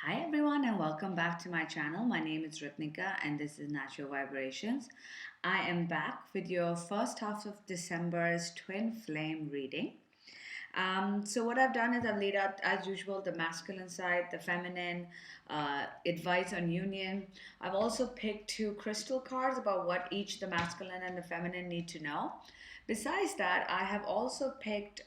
Hi everyone and welcome back to my channel. My name is Ripnika and this is Natural Vibrations. I am back with your first half of December's twin flame reading. So what I've done is I've laid out as usual the masculine side, the feminine, advice on union. I've also picked two crystal cards about what each the masculine and the feminine need to know. Besides that, I have also picked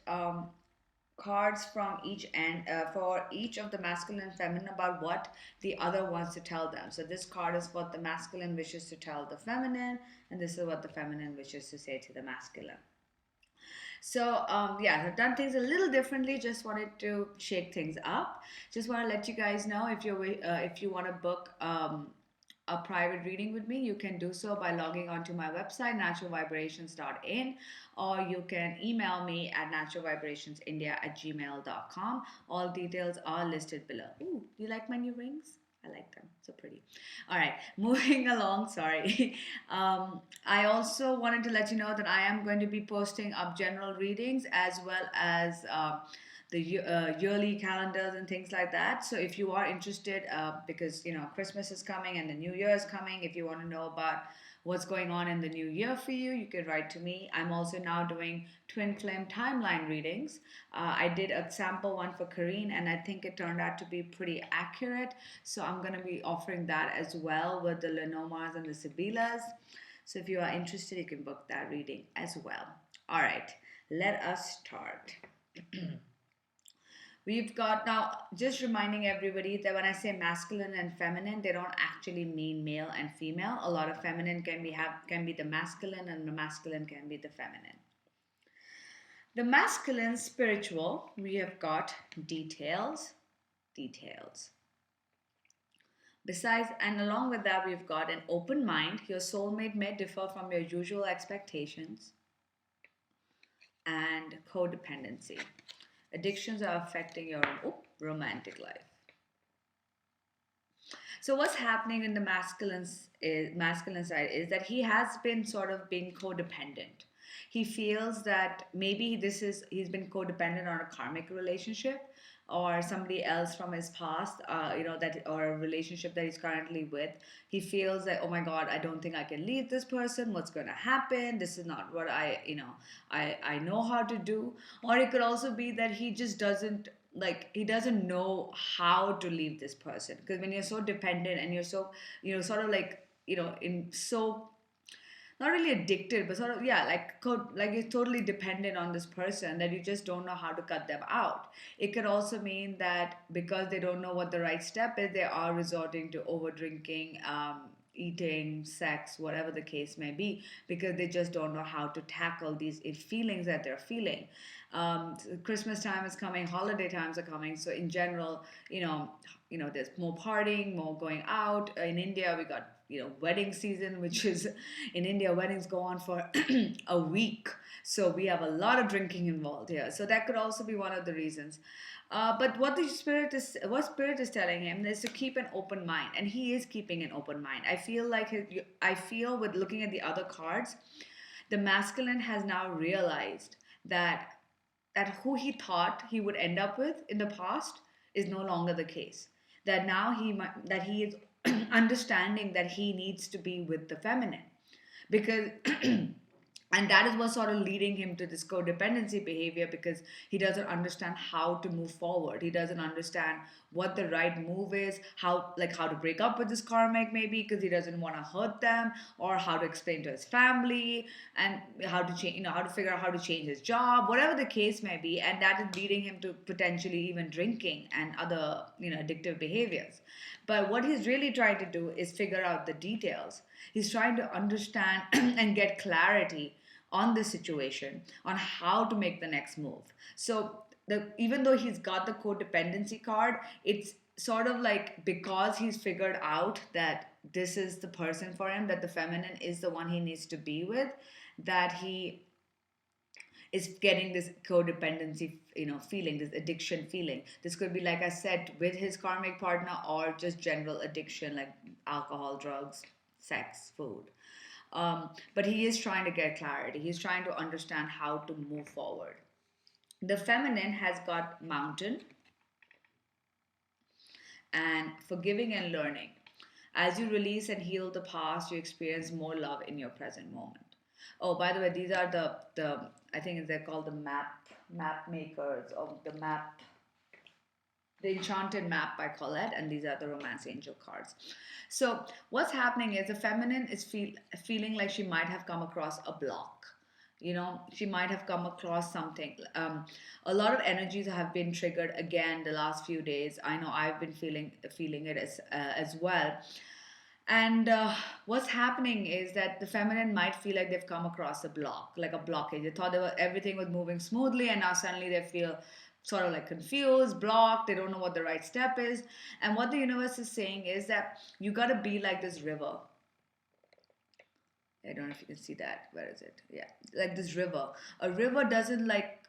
cards from each end for each of the masculine and feminine about what the other wants to tell them. So this card is what the masculine wishes to tell the feminine, and this is what the feminine wishes to say to the masculine. So yeah, I've done things a little differently. Just wanted to shake things up. Just want to let you guys know if you want to book a private reading with me, you can do so by logging onto my website naturalvibrations.in, or you can email me at naturalvibrationsindia@gmail.com. All details are listed below. Ooh, do you like my new rings? I like them. So pretty. All right, moving along. Sorry. I also wanted to let you know that I am going to be posting up general readings as well as the yearly calendars and things like that. So if you are interested, because Christmas is coming and the New Year is coming, if you want to know about what's going on in the new year for you, you can write to me. I'm also now doing twin flame timeline readings. I did a sample one for Kareen, and I think it turned out to be pretty accurate. So I'm going to be offering that as well with the Lenomas and the Sibilas. So if you are interested, you can book that reading as well. All right, let us start. We've got now just reminding everybody that when I say masculine and feminine, they don't actually mean male and female. A lot of feminine can be the masculine, and the masculine can be the feminine. The masculine spiritual, we have got details, details. Besides, and along with that, we've got an open mind. Your soulmate may differ from your usual expectations, and codependency. Addictions are affecting your romantic life. So what's happening in the masculine side is that he has been sort of being codependent. He feels that maybe he's been codependent on a karmic relationship or somebody else from his past, that or a relationship that he's currently with. He feels that, oh my God, I don't think I can leave this person. What's going to happen? This is not what I know how to do. Or it could also be that he doesn't know how to leave this person, because when you're so dependent and you're so sort of like in so not really addicted, but sort of, yeah, like you're totally dependent on this person that you just don't know how to cut them out. It could also mean that because they don't know what the right step is, they are resorting to over drinking, eating, sex, whatever the case may be, because they just don't know how to tackle these feelings that they're feeling. Christmas time is coming, holiday times are coming, so in general, there's more partying, more going out. In India, we got wedding season, which is in India, weddings go on for a week, so we have a lot of drinking involved here. So that could also be one of the reasons. But what spirit is telling him is to keep an open mind, and he is keeping an open mind. I feel with looking at the other cards, the masculine has now realized that who he thought he would end up with in the past is no longer the case. That now he is understanding that he needs to be with the feminine, because and that is what's sort of leading him to this codependency behavior, because he doesn't understand how to move forward. He doesn't understand what the right move is, how to break up with this karmic, maybe because he doesn't want to hurt them, or how to explain to his family, and how to change, how to figure out how to change his job, whatever the case may be. And that is leading him to potentially even drinking and other addictive behaviors. But what he's really trying to do is figure out the details. He's trying to understand and get clarity on the situation, on how to make the next move. So even though he's got the codependency card, it's sort of like, because he's figured out that this is the person for him, that the feminine is the one he needs to be with, that he is getting this codependency feeling, this addiction feeling. This could be, like I said, with his karmic partner, or just general addiction like alcohol, drugs, sex, food. But he is trying to get clarity. He's trying to understand how to move forward. The feminine has got mountain and forgiving and learning. As you release and heal the past, you experience more love in your present moment. Oh, by the way, these are the I think they're called the map makers, or the enchanted map, I call it, and these are the romance angel cards. So what's happening is the feminine is feeling like she might have come across a block. She might have come across something. A lot of energies have been triggered again the last few days. I know I've been feeling it as well. And what's happening is that the feminine might feel like they've come across a block, like a blockage. They thought everything was moving smoothly, and now suddenly they feel sort of like confused, blocked. They don't know what the right step is. And what the universe is saying is that you got to be like this river. I don't know if you can see that. Where is it? Yeah, like this river. A river doesn't like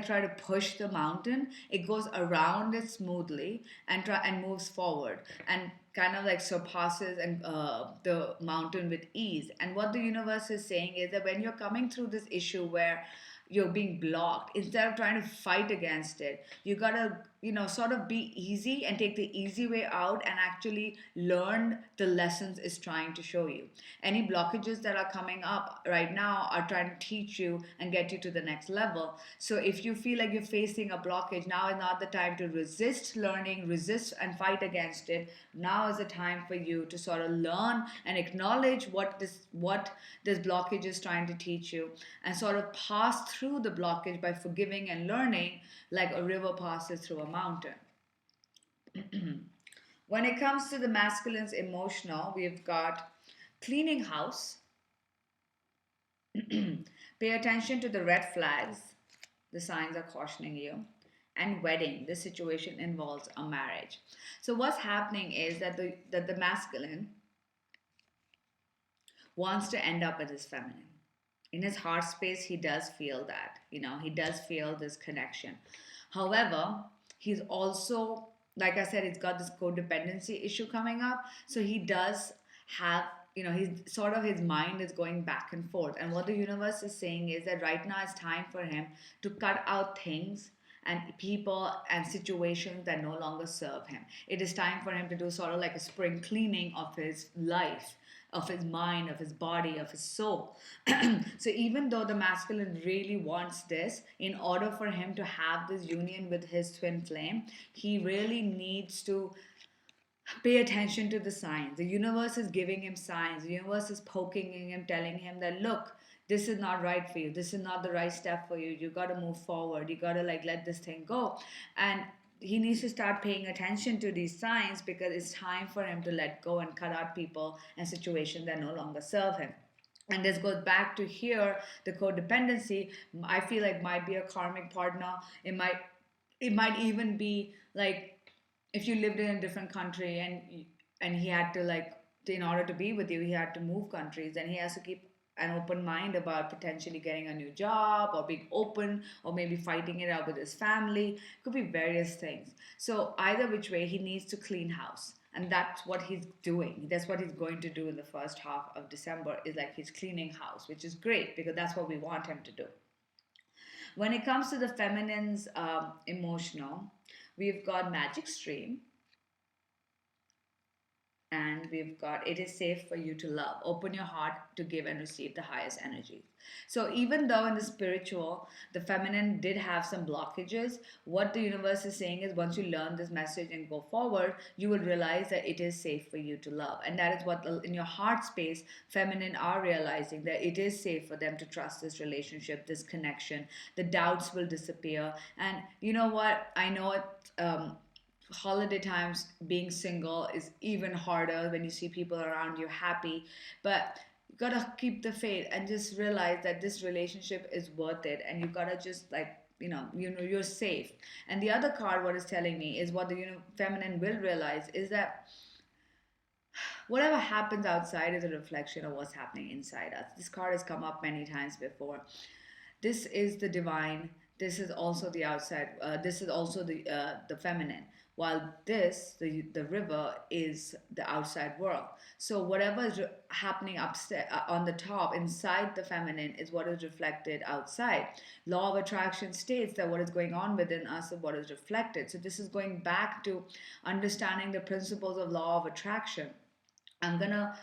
try to push the mountain. It goes around it smoothly and moves forward and kind of like surpasses and the mountain with ease. And what the universe is saying is that when you're coming through this issue where you're being blocked, instead of trying to fight against it, you gotta sort of be easy and take the easy way out and actually learn the lessons it's trying to show you. Any blockages that are coming up right now are trying to teach you and get you to the next level. So if you feel like you're facing a blockage, now is not the time to resist learning, resist and fight against it. Now is the time for you to sort of learn and acknowledge what this blockage is trying to teach you, and sort of pass through the blockage by forgiving and learning, like a river passes through a mountain. When it comes to the masculine's emotional, we've got cleaning house. Pay attention to the red flags. The signs are cautioning you. And wedding. This situation involves a marriage. So what's happening is that the masculine wants to end up with his feminine. In his heart space, he does feel that. He does feel this connection. However, he's also, like I said, he's got this codependency issue coming up. So he does have, he's sort of, his mind is going back and forth. And what the universe is saying is that right now it's time for him to cut out things and people and situations that no longer serve him. It is time for him to do sort of like a spring cleaning of his life, of his mind, of his body, of his soul. So even though the masculine really wants this, in order for him to have this union with his twin flame, he really needs to pay attention to the signs. The universe is giving him signs. The universe is poking him, telling him that, look, this is not right for you. This is not the right step for you. You got to move forward. You got to like let this thing go. And he needs to start paying attention to these signs, because it's time for him to let go and cut out people and situations that no longer serve him. And this goes back to here, the codependency. I feel like might be a karmic partner. It might even be like if you lived in a different country and he had to like, in order to be with you, he had to move countries, and he has to keep an open mind about potentially getting a new job or being open or maybe fighting it out with his family. Could be various things. So either which way, he needs to clean house, and that's what he's doing. That's what he's going to do in the first half of December, is like he's cleaning house, which is great because that's what we want him to do. When it comes to the feminine's emotional, we've got magic stream, and we've got it is safe for you to love. Open your heart to give and receive the highest energy. So even though in the spiritual the feminine did have some blockages, what the universe is saying is once you learn this message and go forward, you will realize that it is safe for you to love. And that is what in your heart space, feminine are realizing, that it is safe for them to trust this relationship, this connection. The doubts will disappear. And you know what, I know it, holiday times, being single is even harder when you see people around you happy, but you gotta keep the faith and just realize that this relationship is worth it, and you gotta just like you're safe. And the other card, what is telling me is what the feminine will realize is that whatever happens outside is a reflection of what's happening inside us. This card has come up many times before. This is the divine. this is also the outside, this is also the feminine, while the river is the outside world. So whatever is happening upstairs, on the top inside the feminine, is what is reflected outside. Law of attraction states that what is going on within us is what is reflected. So this is going back to understanding the principles of law of attraction. I'm gonna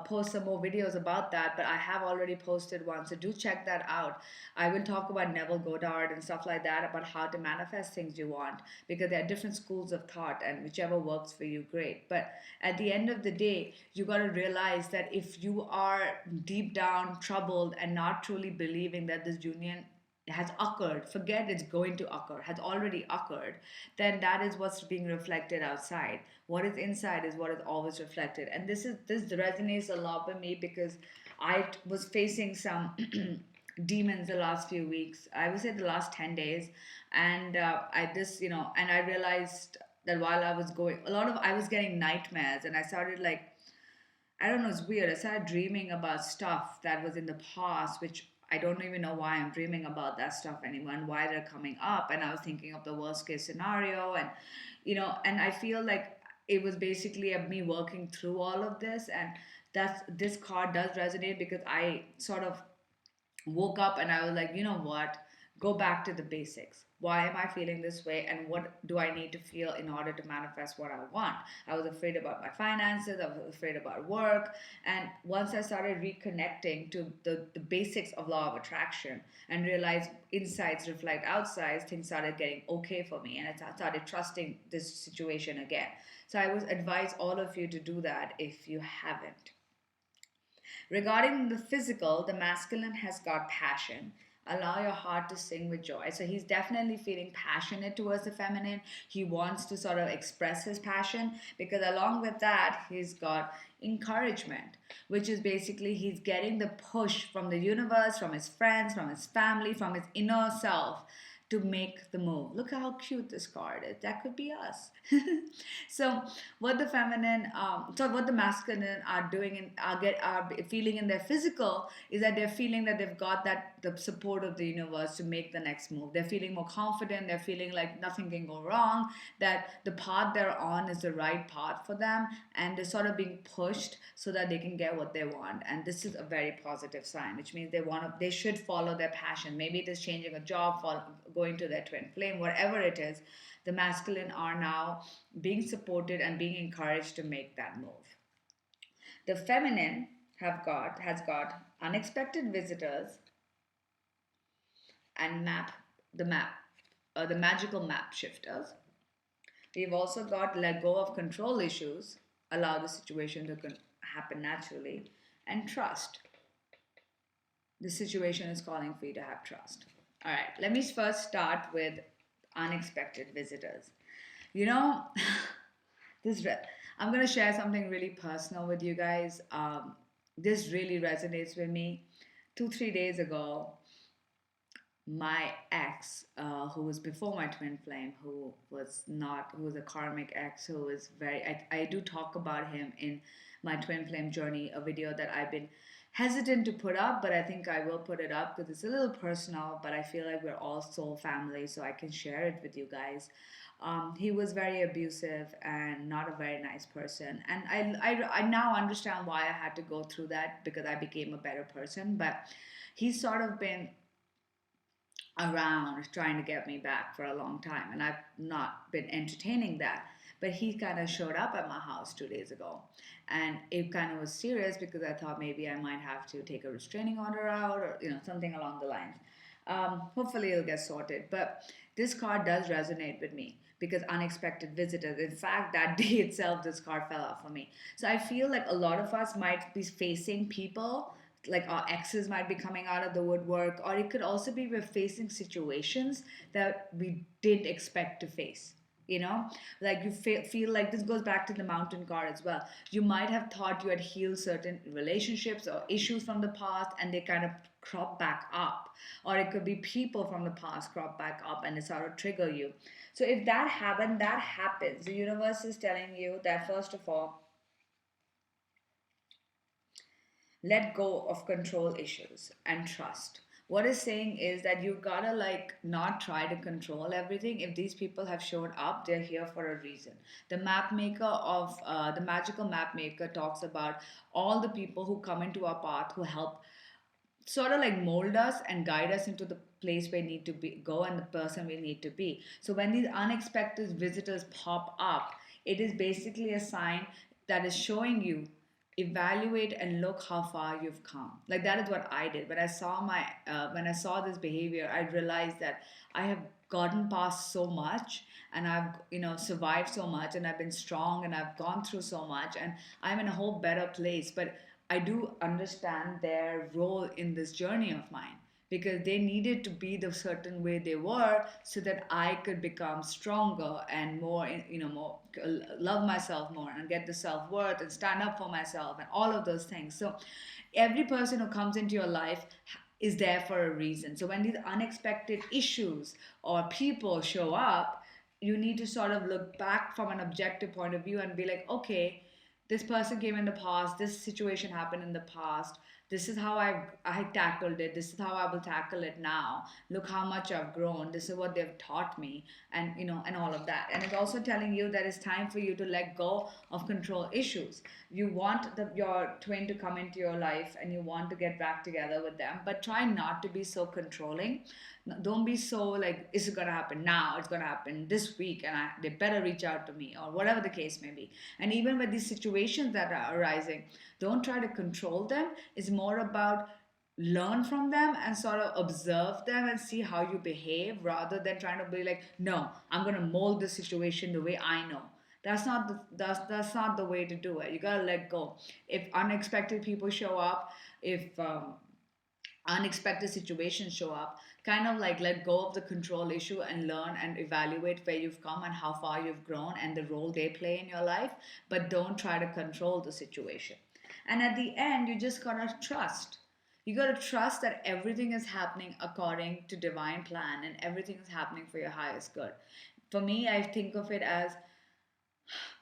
post some more videos about that, but I have already posted one, so do check that out. I will talk about Neville Goddard and stuff like that, about how to manifest things you want, because there are different schools of thought, and whichever works for you, great. But at the end of the day, you got to realize that if you are deep down troubled and not truly believing that this union has occurred, forget it's going to occur, has already occurred, then that is what's being reflected outside. What is inside is what is always reflected. And this resonates a lot with me, because I was facing some demons the last few weeks. I would say the last 10 days. And I this, you know, and I realized that while I was going, I was getting nightmares, and I started like, I don't know, it's weird. I started dreaming about stuff that was in the past, which I don't even know why I'm dreaming about that stuff anymore and why they're coming up. And I was thinking of the worst case scenario, and and I feel like it was basically me working through all of this. And this card does resonate, because I sort of woke up and I was like, you know what? Go back to the basics. Why am I feeling this way? And what do I need to feel in order to manifest what I want? I was afraid about my finances. I was afraid about work. And once I started reconnecting to the basics of law of attraction and realized insides reflect outsides, things started getting okay for me. And I started trusting this situation again. So I would advise all of you to do that if you haven't. Regarding the physical, the masculine has got passion. Allow your heart to sing with joy. So he's definitely feeling passionate towards the feminine. He wants to sort of express his passion, because along with that, he's got encouragement, which is basically he's getting the push from the universe, from his friends, from his family, from his inner self to make the move. Look how cute this card is. That could be us. So what the masculine are doing and are feeling in their physical is that they're feeling that they've got the support of the universe to make the next move. They're feeling more confident. They're feeling like nothing can go wrong. That the path they're on is the right path for them, and they're sort of being pushed so that they can get what they want. And this is a very positive sign, which means they should follow their passion. Maybe it is changing a job, going to their twin flame, whatever it is. The masculine are now being supported and being encouraged to make that move. The feminine has got unexpected visitors and the magical map shifters. We've also got let go of control issues, allow the situation to happen naturally, and trust. The situation is calling for you to have trust. All right, let me first start with unexpected visitors. You know, I'm going to share something really personal with you guys. This really resonates with me. 3 days ago, my ex, who was before my twin flame, who was a karmic ex, who was I do talk about him in my twin flame journey, a video that I've been hesitant to put up, but I think I will put it up because it's a little personal, but I feel like we're all soul family, so I can share it with you guys. He was very abusive and not a very nice person, and I now understand why I had to go through that, because I became a better person. But he's sort of been around trying to get me back for a long time, and I've not been entertaining that. But he kind of showed up at my house 2 days ago, and it kind of was serious, because I thought maybe I might have to take a restraining order out, or something along the lines. Hopefully it'll get sorted. But this card does resonate with me, because unexpected visitors. In fact, that day itself, this card fell out for me. So I feel like a lot of us might be facing people, like our exes might be coming out of the woodwork, or it could also be we're facing situations that we didn't expect to face. Like you feel like this goes back to the mountain card as well. You might have thought you had healed certain relationships or issues from the past, and they kind of crop back up. Or it could be people from the past crop back up, and it sort of trigger you. So if that happens. The universe is telling you that, first of all, let go of control issues and trust. What it's saying is that you gotta like not try to control everything. If these people have showed up, they're here for a reason. The map maker of the magical map maker talks about all the people who come into our path who help sort of like mold us and guide us into the place we need to be go and the person we need to be. So when these unexpected visitors pop up, it is basically a sign that is showing you, evaluate and look how far you've come. Like that is what I did when I saw when I saw this behavior. I realized that I have gotten past so much, and I've survived so much, and I've been strong, and I've gone through so much, and I'm in a whole better place. But I do understand their role in this journey of mine, because they needed to be the certain way they were so that I could become stronger and more, more love myself more and get the self worth and stand up for myself and all of those things. So every person who comes into your life is there for a reason. So when these unexpected issues or people show up, you need to sort of look back from an objective point of view and be like, okay, this person came in the past, this situation happened in the past, this is how I tackled it, this is how I will tackle it now, look how much I've grown, this is what they've taught me, and and all of that. And it's also telling you that it's time for you to let go of control issues. You want your twin to come into your life and you want to get back together with them, but try not to be so controlling. Don't be so like, is it gonna happen now, it's gonna happen this week, and they better reach out to me, or whatever the case may be. And even with these situations that are arising, don't try to control them. It's more about learn from them and sort of observe them and see how you behave, rather than trying to be like, no, I'm going to mold the situation the way I know. That's not the way to do it. You got to let go. If unexpected people show up, if unexpected situations show up, kind of like let go of the control issue and learn and evaluate where you've come and how far you've grown and the role they play in your life. But don't try to control the situation. And at the end, you just gotta trust. You gotta trust that everything is happening according to divine plan and everything is happening for your highest good. For me, I think of it as,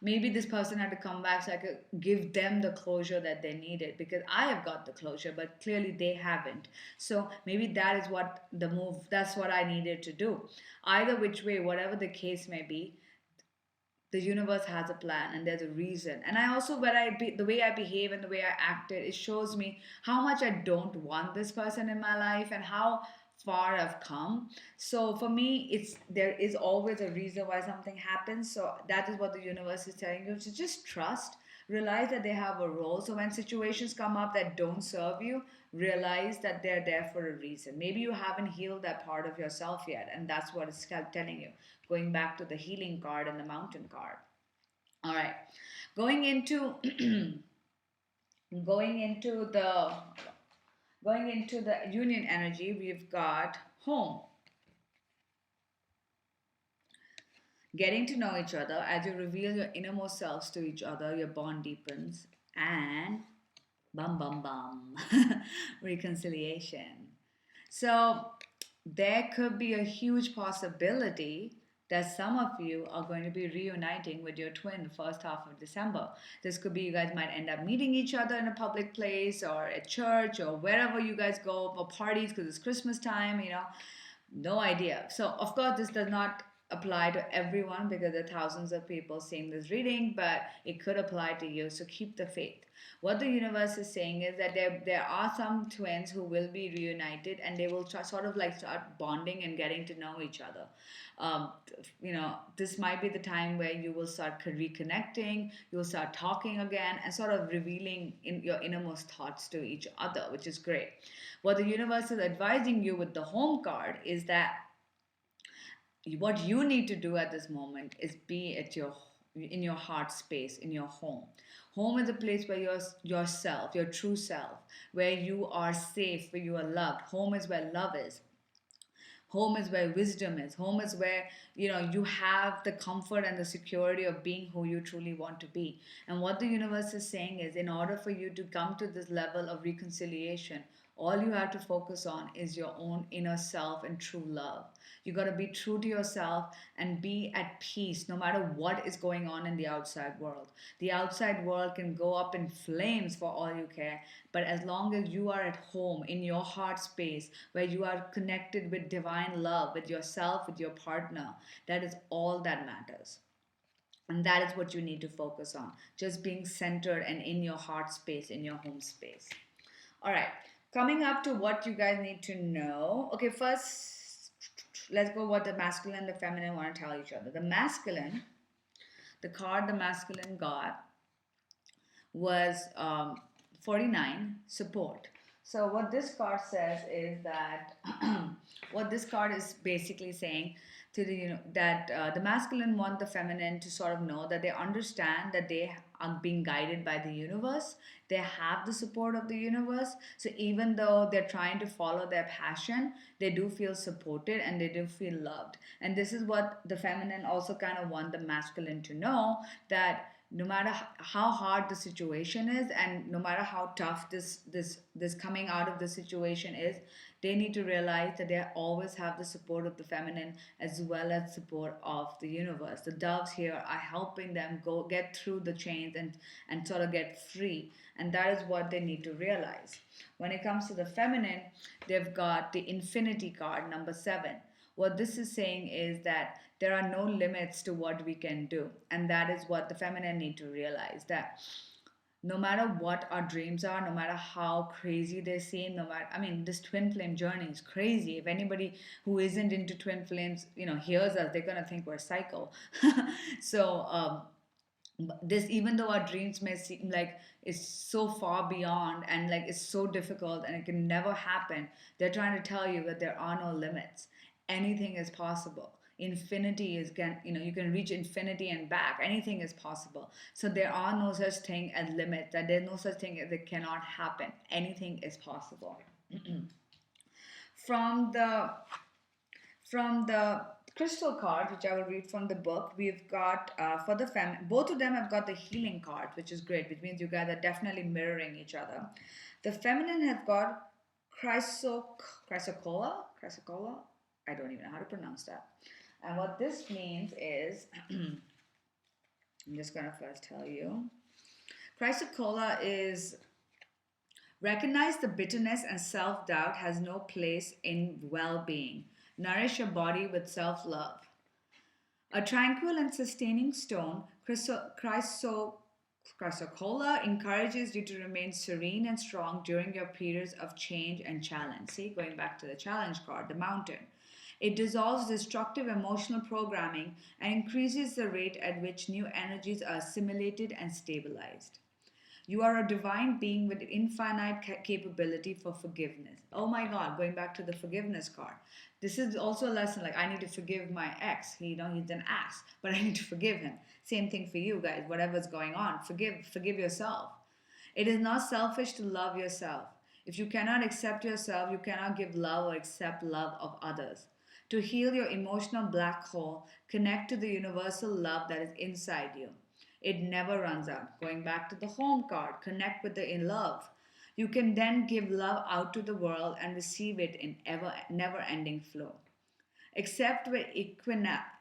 maybe this person had to come back so I could give them the closure that they needed, because I have got the closure, but clearly they haven't. So maybe that is what the move, that's what I needed to do. Either which way, whatever the case may be, the universe has a plan and there's a reason. And I also, the way I behave and the way I acted, it shows me how much I don't want this person in my life and how far I've come. So for me, it's there is always a reason why something happens. So that is what the universe is telling you to just trust. Realize that they have a role. So when situations come up that don't serve you, realize that they're there for a reason. Maybe you haven't healed that part of yourself yet, and that's what it's telling you. Going back to the healing card and the mountain card. All right, going into going into the going into the union energy, we've got home. Getting to know each other, as you reveal your innermost selves to each other, your bond deepens, and bum bum bum, reconciliation. So there could be a huge possibility that some of you are going to be reuniting with your twin first half of December. This could be you guys might end up meeting each other in a public place or at church or wherever you guys go for parties, because it's Christmas time, no idea. So of course this does not apply to everyone because there are thousands of people seeing this reading, but it could apply to you. So keep the faith. What the universe is saying is that there are some twins who will be reunited, and they will try, sort of like start bonding and getting to know each other. Um, this might be the time where you will start reconnecting, you will start talking again, and sort of revealing in your innermost thoughts to each other, which is great. What the universe is advising you with the home card is that what you need to do at this moment is be at your in your heart space, in your home. Home is a place where you're yourself, your true self, where you are safe, where you are loved. Home is where love is. Home is where wisdom is. Home is where you have the comfort and the security of being who you truly want to be. And what the universe is saying is, in order for you to come to this level of reconciliation, All you have to focus on is your own inner self and true love. You got to be true to yourself and be at peace no matter what is going on in the outside world. The outside world can go up in flames for all you care, but as long as you are at home in your heart space where you are connected with divine love, with yourself, with your partner, that is all that matters. And that is what you need to focus on. Just being centered and in your heart space, in your home space. All right. Coming up to what you guys need to know. Okay, first, let's go what the masculine and the feminine want to tell each other. The masculine, the card the masculine got was 49, support. So what this card says is that what this card is basically saying to the that the masculine want the feminine to sort of know that they understand that they are being guided by the universe. They have the support of the universe. So even though they're trying to follow their passion, they do feel supported and they do feel loved. And this is what the feminine also kind of want the masculine to know, that no matter how hard the situation is and no matter how tough this coming out of the situation is, they need to realize that they always have the support of the feminine as well as support of the universe. The doves here are helping them go get through the chains and sort of get free, and that is what they need to realize. When it comes to the feminine, they've got the infinity card, number 7. What this is saying is that there are no limits to what we can do. And that is what the feminine need to realize, that no matter what our dreams are, no matter how crazy they seem, no matter, I mean, this twin flame journey is crazy. If anybody who isn't into twin flames, hears us, they're gonna think we're psycho. So this, even though our dreams may seem like it's so far beyond and like it's so difficult and it can never happen, they're trying to tell you that there are no limits. Anything is possible. Infinity is you can reach infinity and back. Anything is possible. So there are no such thing as limits, that there's no such thing as it cannot happen. Anything is possible. from the from the crystal card, which I will read from the book, we've got for the both of them have got the healing card, which is great, which means you guys are definitely mirroring each other. The feminine has got chrysocolla. Chrysocolla. I don't even know how to pronounce that. And what this means is, I'm just gonna first tell you, chrysocolla is recognize the bitterness and self-doubt has no place in well-being. Nourish your body with self-love. A tranquil and sustaining stone, chrysocolla encourages you to remain serene and strong during your periods of change and challenge. See, going back to the challenge card, the mountain. It dissolves destructive emotional programming and increases the rate at which new energies are assimilated and stabilized. You are a divine being with infinite capability for forgiveness. Oh my God, going back to the forgiveness card. This is also a lesson, like I need to forgive my ex. He's an ass, but I need to forgive him. Same thing for you guys, whatever's going on. Forgive yourself. It is not selfish to love yourself. If you cannot accept yourself, you cannot give love or accept love of others. To heal your emotional black hole, connect to the universal love that is inside you. It never runs out. Going back to the home card, connect with the in love. You can then give love out to the world and receive it in never ending flow. Accept with equanimity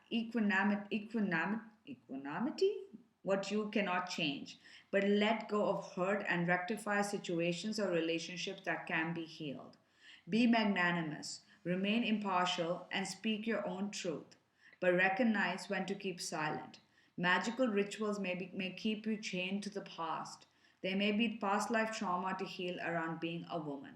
what you cannot change, but let go of hurt and rectify situations or relationships that can be healed. Be magnanimous, remain impartial, and speak your own truth, but recognize when to keep silent. Magical rituals may keep you chained to the past. There may be past life trauma to heal around being a woman.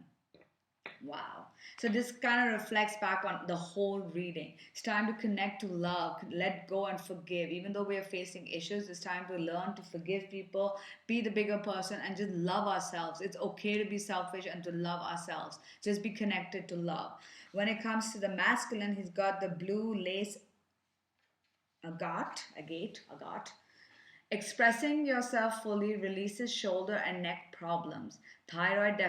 Wow. So this kind of reflects back on the whole reading. It's time to connect to love, let go and forgive. Even though we are facing issues, it's time to learn to forgive people, be the bigger person, and just love ourselves. It's okay to be selfish and to love ourselves. Just be connected to love. When it comes to the masculine, he's got the blue lace agate. Expressing yourself fully releases shoulder and neck problems, thyroid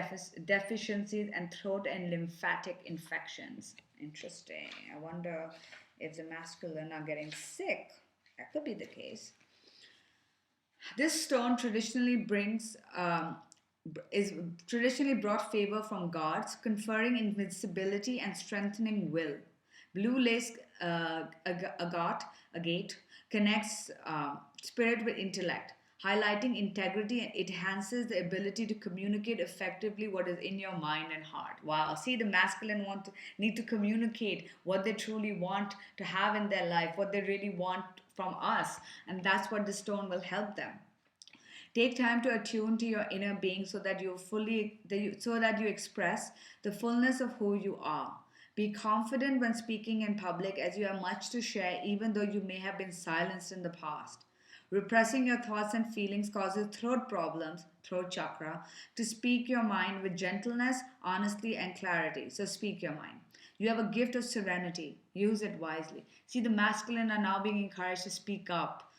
deficiencies, and throat and lymphatic infections. Interesting. I wonder if the masculine are getting sick. That could be the case. This stone traditionally brings is traditionally brought favor from gods, conferring invincibility and strengthening will. Blue lace agate connects spirit with intellect, highlighting integrity, and it enhances the ability to communicate effectively what is in your mind and heart. Wow, see, the masculine need to communicate what they truly want to have in their life, what they really want from us, and that's what the stone will help them. Take time to attune to your inner being so that so that you express the fullness of who you are. Be confident when speaking in public as you have much to share even though you may have been silenced in the past. Repressing your thoughts and feelings causes throat problems, throat chakra, to speak your mind with gentleness, honesty, and clarity. So speak your mind. You have a gift of serenity. Use it wisely. See, the masculine are now being encouraged to speak up.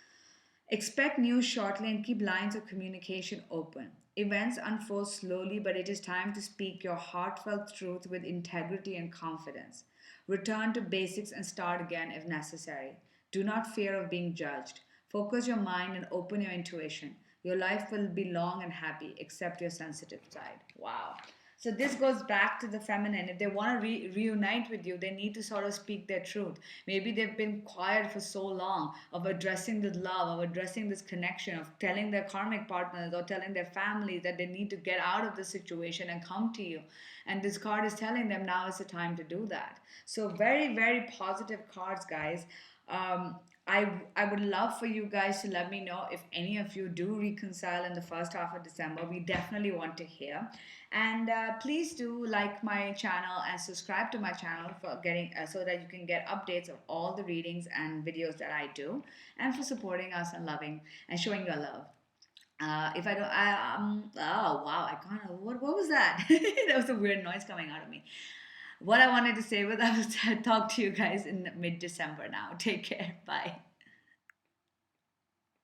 Expect news shortly and keep lines of communication open. Events unfold slowly, but it is time to speak your heartfelt truth with integrity and confidence. Return to basics and start again if necessary. Do not fear of being judged. Focus your mind and open your intuition. Your life will be long and happy, except your sensitive side. Wow. So this goes back to the feminine. If they want to reunite with you, they need to sort of speak their truth. Maybe they've been quiet for so long of addressing this love, of addressing this connection, of telling their karmic partners or telling their families that they need to get out of the situation and come to you. And this card is telling them now is the time to do that. So very, very positive cards, guys. Um, I would love for you guys to let me know if any of you do reconcile in the first half of December. We definitely want to hear. And please do like my channel and subscribe to my channel for getting so that you can get updates of all the readings and videos that I do, and for supporting us and loving and showing your love. If I don't, oh wow, I can't. What was that? That was a weird noise coming out of me. What I wanted to say was I will talk to you guys in mid December now. Take care. Bye.